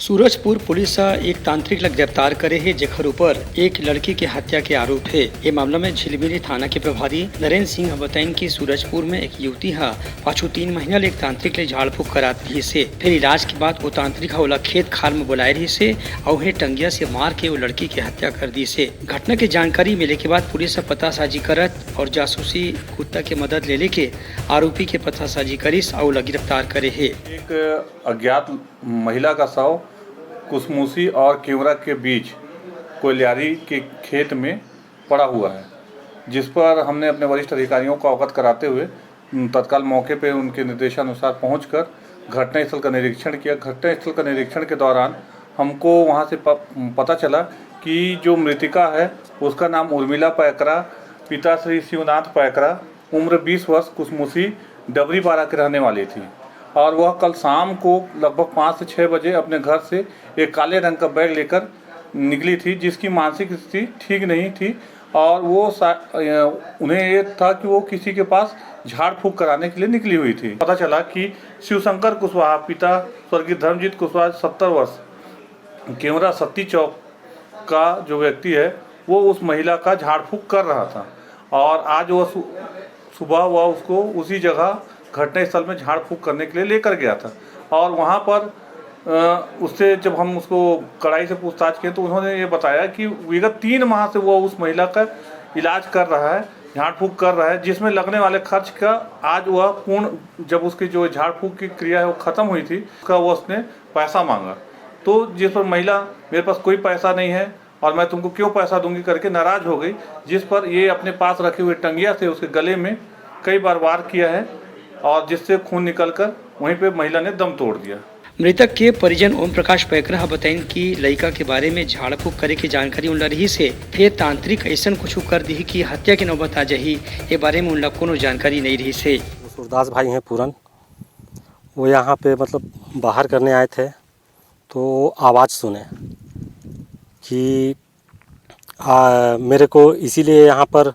Surajpur police एक तांत्रिक ला गिरफ्तार करे है जेकर ऊपर एक लड़की के हत्या के आरोप है। ये मामला में झिलमिली थाना के प्रभारी नरेंद्र सिंह बताइन कि सूरजपुर में एक युवती पाछू 3 महीना ले एक तांत्रिक ले झाड़ फूक करा दी से। फिर इलाज के बाद वो तांत्रिक ओला खेत खाल में बुलाए रही से और टंगिया से मार के वो लड़की की हत्या कर दी से। घटना की जानकारी मिले के बाद पुलिस पतासाजी करत और जासूसी कुत्ता के मदद ले लेके आरोपी के पतासाजी करिस और गिरफ्तार करे है। एक अज्ञात महिला का शव कुसमुसी और केवरा के बीच कोयलियारी के खेत में पड़ा हुआ है, जिस पर हमने अपने वरिष्ठ अधिकारियों को अवगत कराते हुए तत्काल मौके पर उनके निर्देशानुसार पहुंचकर घटनास्थल का निरीक्षण किया। घटनास्थल का निरीक्षण के दौरान हमको वहां से पता चला कि जो मृतिका है उसका नाम उर्मिला पैकरा, पिता श्री शिवनाथ पैकरा, उम्र 20 वर्ष, कुसमुसी डबरी पारा के रहने वाली थी और वह कल शाम को लगभग 5 से 6 बजे अपने घर से एक काले रंग का बैग लेकर निकली थी, जिसकी मानसिक स्थिति ठीक नहीं थी और वो उन्हें ये था कि वो किसी के पास झाड़ फूक कराने के लिए निकली हुई थी। पता चला कि शिवशंकर कुशवाहा, पिता स्वर्गीय धर्मजीत कुशवाहा 70 वर्ष, केवरा सत्ती चौक का जो व्यक्ति है वो उस महिला का झाड़ फूक कर रहा था और आज वह सुबह वह उसको उसी जगह घटनास्थल में झाड़ फूक करने के लिए लेकर गया था और वहाँ पर उससे जब हम उसको कड़ाई से पूछताछ किए तो उन्होंने ये बताया कि विगत 3 माह से वो उस महिला का इलाज कर रहा है, झाड़ फूक कर रहा है, जिसमें लगने वाले खर्च का आज वह पूर्ण, जब उसकी जो झाड़ फूक की क्रिया है वो ख़त्म हुई थी, उसका वो उसने पैसा मांगा। तो जिस पर महिला मेरे पास कोई पैसा नहीं है और मैं तुमको क्यों पैसा दूंगी करके नाराज़ हो गई, जिस पर ये अपने पास रखे हुए टंगिया से उसके गले में कई बार वार किया है और जिससे खून निकलकर वहीं पे महिला ने दम तोड़ दिया। मृतक के परिजन ओम प्रकाश पैकरा बताइन कि लड़का के बारे में झाड़ फूक करे की जानकारी उन रही से फिर तांत्रिक ऐसा कुछ कर दी कि हत्या की नौबत आ जाही, ये बारे में उन कोनो जानकारी नहीं रही से। सूरदास भाई हैं पूरन, वो यहाँ पे मतलब बाहर करने आए थे तो आवाज़ सुने कि मेरे को इसीलिए यहाँ पर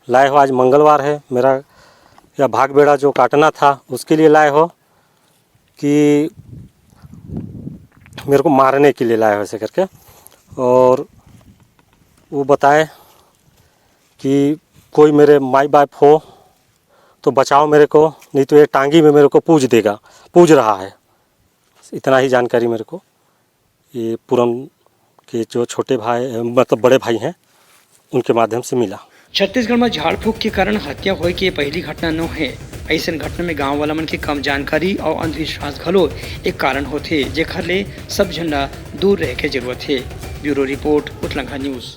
लाए हो, आज मंगलवार है, मेरा या भाग बेड़ा जो काटना था उसके लिए लाए हो कि मेरे को मारने के लिए लाए हो ऐसे करके। और वो बताए कि कोई मेरे माई बाप हो तो बचाओ मेरे को, नहीं तो ये टांगी में मेरे को पूज रहा है। इतना ही जानकारी मेरे को ये पूरन के जो छोटे भाई मतलब बड़े भाई हैं उनके माध्यम से मिला। छत्तीसगढ़ में झाड़ फूक के कारण हत्या होए की पहली घटना न है। ऐसा घटना में गांव वाला मन के कम जानकारी और अंधविश्वास घलो एक कारण होते, जेकर ले सब झंडा दूर रह के जरूरत है। ब्यूरो रिपोर्ट, उतलंघा न्यूज़।